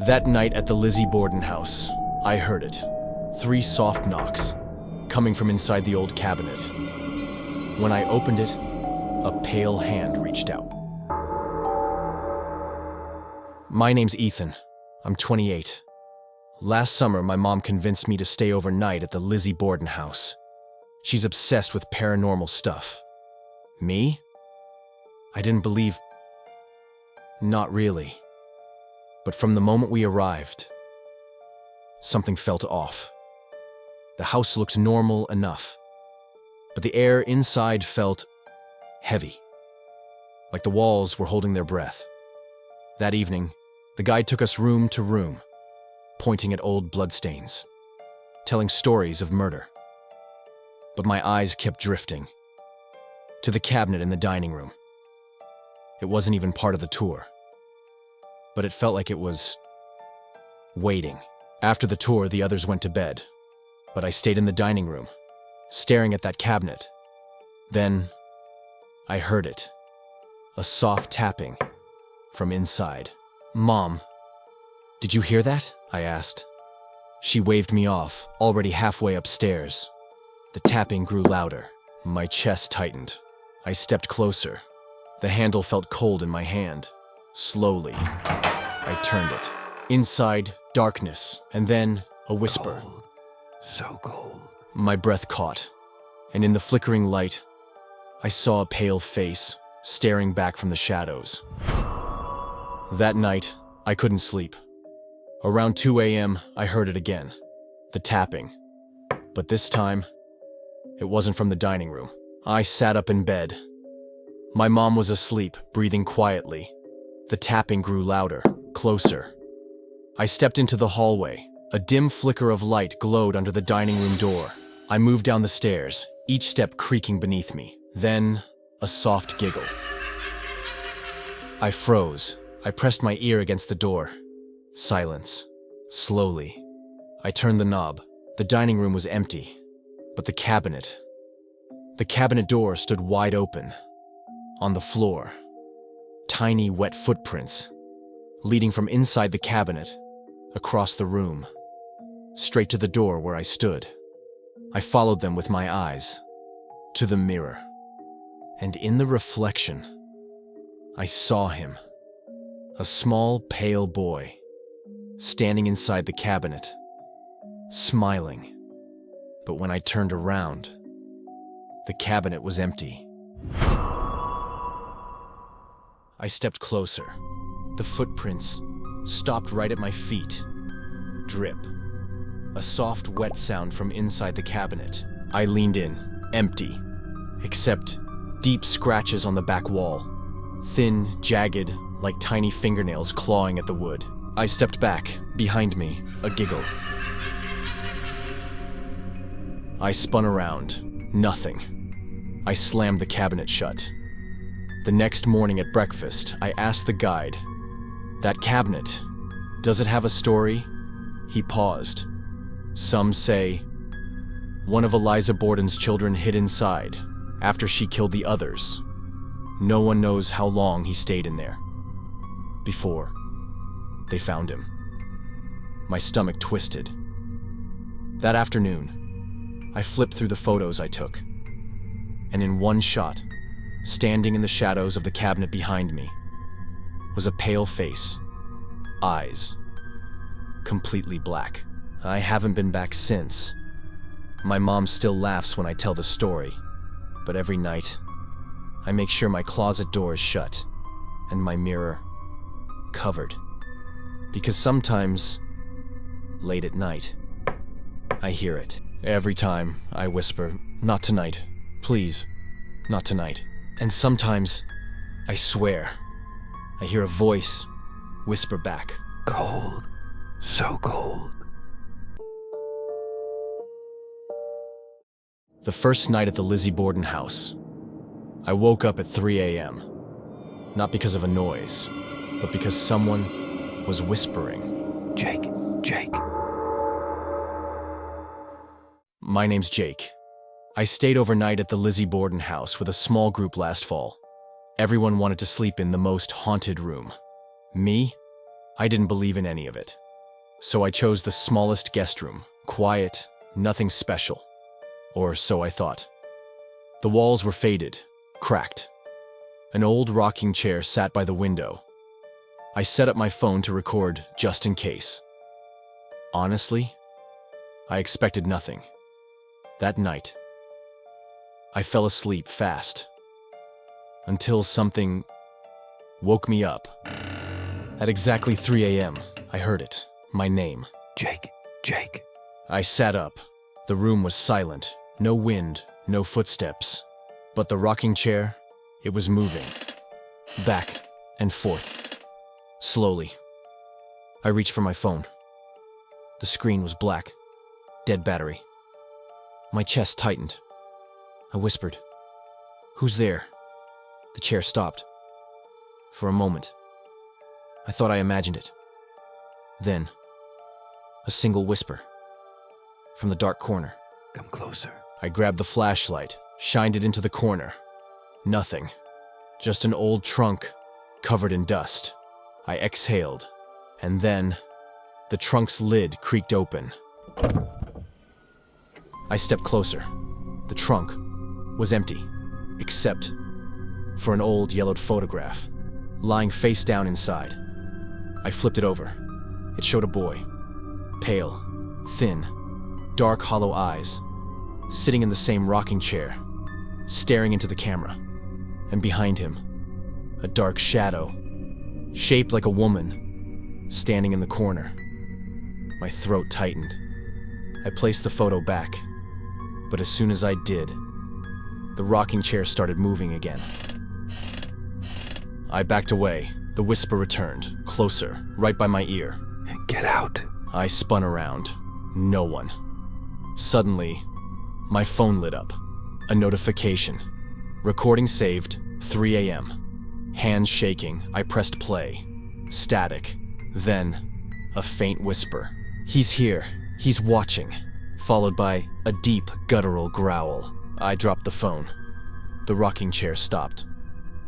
That night at the Lizzie Borden house, I heard it. 3 soft knocks, coming from inside the old cabinet. When I opened it, a pale hand reached out. My name's Ethan. I'm 28. Last summer, my mom convinced me to stay overnight at the Lizzie Borden house. She's obsessed with paranormal stuff. Me? I didn't believe. Not really. But from the moment we arrived, something felt off. The house looked normal enough, but the air inside felt heavy, like the walls were holding their breath. That evening, the guide took us room to room, pointing at old bloodstains, telling stories of murder. But my eyes kept drifting to the cabinet in the dining room. It wasn't even part of the tour, but it felt like it was waiting. After the tour, the others went to bed, but I stayed in the dining room, staring at that cabinet. Then, I heard it, a soft tapping from inside. "Mom, did you hear that?" I asked. She waved me off, already halfway upstairs. The tapping grew louder. My chest tightened. I stepped closer. The handle felt cold in my hand. Slowly, I turned it. Inside, darkness, and then a whisper. Cold. So cold. My breath caught, and in the flickering light, I saw a pale face staring back from the shadows. That night, I couldn't sleep. Around 2 a.m., I heard it again, the tapping. But this time, it wasn't from the dining room. I sat up in bed. My mom was asleep, breathing quietly. The tapping grew louder, closer. I stepped into the hallway. A dim flicker of light glowed under the dining room door. I moved down the stairs, each step creaking beneath me. Then, a soft giggle. I froze. I pressed my ear against the door. Silence. Slowly, I turned the knob. The dining room was empty, but the cabinet door stood wide open. On the floor, tiny wet footprints, leading from inside the cabinet, across the room, straight to the door where I stood. I followed them with my eyes, to the mirror. And in the reflection, I saw him, a small, pale boy, standing inside the cabinet, smiling. But when I turned around, the cabinet was empty. I stepped closer. The footprints stopped right at my feet. Drip. A soft, wet sound from inside the cabinet. I leaned in, empty, except deep scratches on the back wall. Thin, jagged, like tiny fingernails clawing at the wood. I stepped back. Behind me, a giggle. I spun around. Nothing. I slammed the cabinet shut. The next morning at breakfast, I asked the guide, "That cabinet, does it have a story?" He paused. "Some say one of Eliza Borden's children hid inside after she killed the others. No one knows how long he stayed in there before they found him." My stomach twisted. That afternoon, I flipped through the photos I took, and in one shot, standing in the shadows of the cabinet behind me, was a pale face, eyes completely black. I haven't been back since. My mom still laughs when I tell the story, but every night, I make sure my closet door is shut and my mirror covered. Because sometimes, late at night, I hear it. Every time I whisper, "Not tonight, please, not tonight." And sometimes, I swear, I hear a voice whisper back, Cold. So cold. The first night at the Lizzie Borden house, I woke up at 3 a.m. Not because of a noise, but because someone was whispering. Jake. My name's Jake. I stayed overnight at the Lizzie Borden house with a small group last fall. Everyone wanted to sleep in the most haunted room. Me? I didn't believe in any of it. So I chose the smallest guest room, quiet, nothing special. Or so I thought. The walls were faded, cracked. An old rocking chair sat by the window. I set up my phone to record just in case. Honestly, I expected nothing. That night, I fell asleep fast. Until something woke me up. At exactly 3 a.m., I heard it, my name. Jake. I sat up. The room was silent, no wind, no footsteps. But the rocking chair, it was moving. Back and forth. Slowly. I reached for my phone. The screen was black. Dead battery. My chest tightened. I whispered, "Who's there?" The chair stopped. For a moment, I thought I imagined it. Then, a single whisper. From the dark corner. Come closer. I grabbed the flashlight, shined it into the corner. Nothing. Just an old trunk, covered in dust. I exhaled, and then, the trunk's lid creaked open. I stepped closer. The trunk was empty, except for an old yellowed photograph, lying face down inside. I flipped it over. It showed a boy, pale, thin, dark hollow eyes, sitting in the same rocking chair, staring into the camera, and behind him, a dark shadow, shaped like a woman, standing in the corner. My throat tightened. I placed the photo back, but as soon as I did, the rocking chair started moving again. I backed away. The whisper returned, closer, right by my ear. Get out. I spun around. No one. Suddenly, my phone lit up. A notification. Recording saved, 3 a.m. Hands shaking, I pressed play. Static. Then, a faint whisper. "He's here. He's watching." Followed by a deep, guttural growl. I dropped the phone. The rocking chair stopped.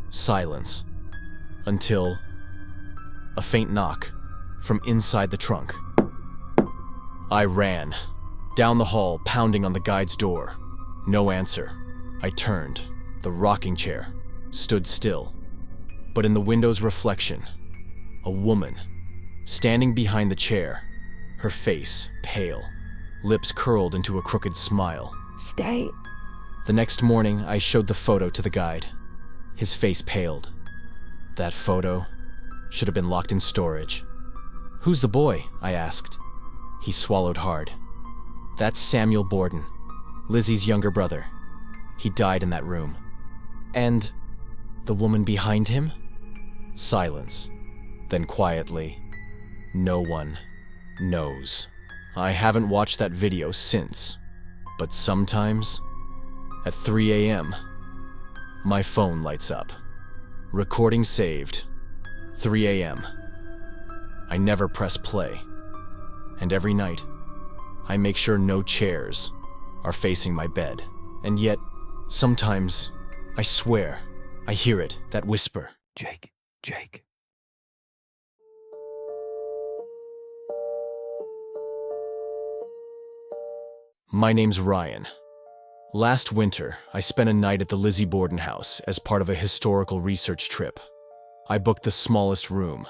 Silence. Until a faint knock from inside the trunk. I ran. Down the hall, pounding on the guide's door. No answer. I turned. The rocking chair stood still. But in the window's reflection, a woman, standing behind the chair, her face pale, lips curled into a crooked smile. Stay. The next morning, I showed the photo to the guide. His face paled. That photo should have been locked in storage. "Who's the boy?" I asked. He swallowed hard. "That's Samuel Borden, Lizzie's younger brother. He died in that room." "And the woman behind him?" Silence. Then quietly, "No one knows." I haven't watched that video since, but sometimes, at 3 a.m., my phone lights up. Recording saved, 3 a.m. I never press play, and every night, I make sure no chairs are facing my bed. And yet, sometimes, I swear, I hear it, that whisper. Jake. My name's Ryan. Last winter, I spent a night at the Lizzie Borden house as part of a historical research trip. I booked the smallest room,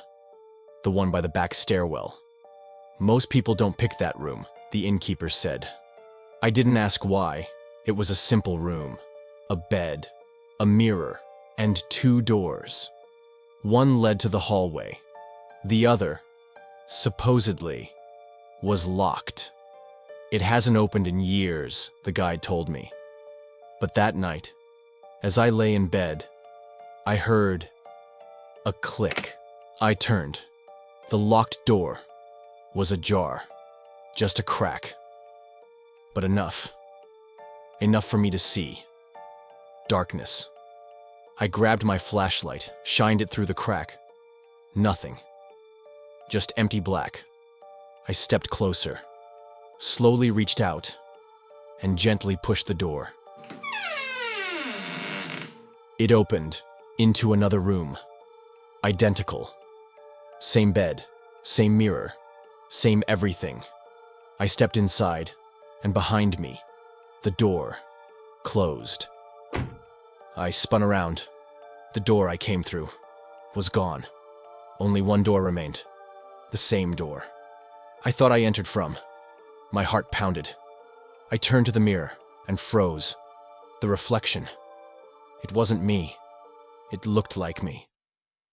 the one by the back stairwell. Most people don't pick that room, the innkeeper said. I didn't ask why. It was a simple room. A bed, a mirror, and 2 doors. One led to the hallway. The other, supposedly, was locked. It hasn't opened in years, the guide told me. But that night, as I lay in bed, I heard a click. I turned. The locked door was ajar. Just a crack. But enough. Enough for me to see. Darkness. I grabbed my flashlight, shined it through the crack. Nothing. Just empty black. I stepped closer. Slowly reached out, and gently pushed the door. It opened into another room. Identical. Same bed, Same mirror, same everything. I stepped inside, and behind me, the door closed. I spun around. The door I came through was gone. Only one door remained. The same door I thought I entered from. My heart pounded. I turned to the mirror and froze. The reflection. It wasn't me. It looked like me.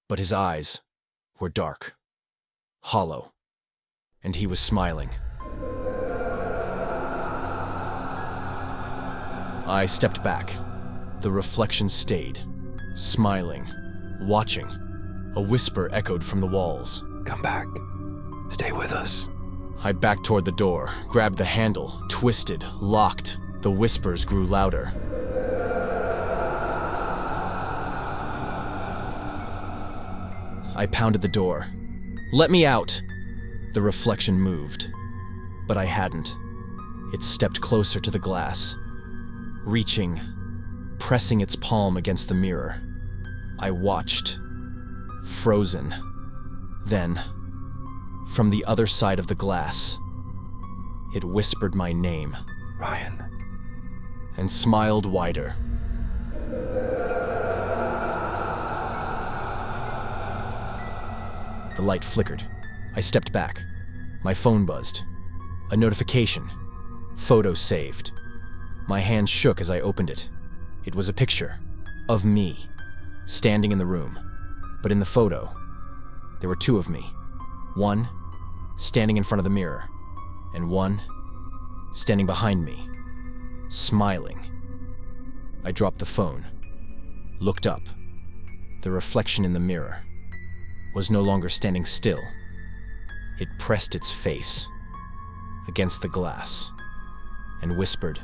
But his eyes were dark, hollow, and he was smiling. I stepped back. The reflection stayed, smiling, watching. A whisper echoed from the walls. Come back. Stay with us. I backed toward the door, grabbed the handle, twisted, locked. The whispers grew louder. I pounded the door. Let me out! The reflection moved, but I hadn't. It stepped closer to the glass, reaching, pressing its palm against the mirror. I watched, frozen. Then, from the other side of the glass, it whispered my name. Ryan. And smiled wider. The light flickered. I stepped back. My phone buzzed. A notification. Photo saved. My hand shook as I opened it. It was a picture of me, standing in the room. But in the photo, there were two of me. One standing in front of the mirror, and one standing behind me, smiling. I dropped the phone, looked up. The reflection in the mirror was no longer standing still. It pressed its face against the glass and whispered,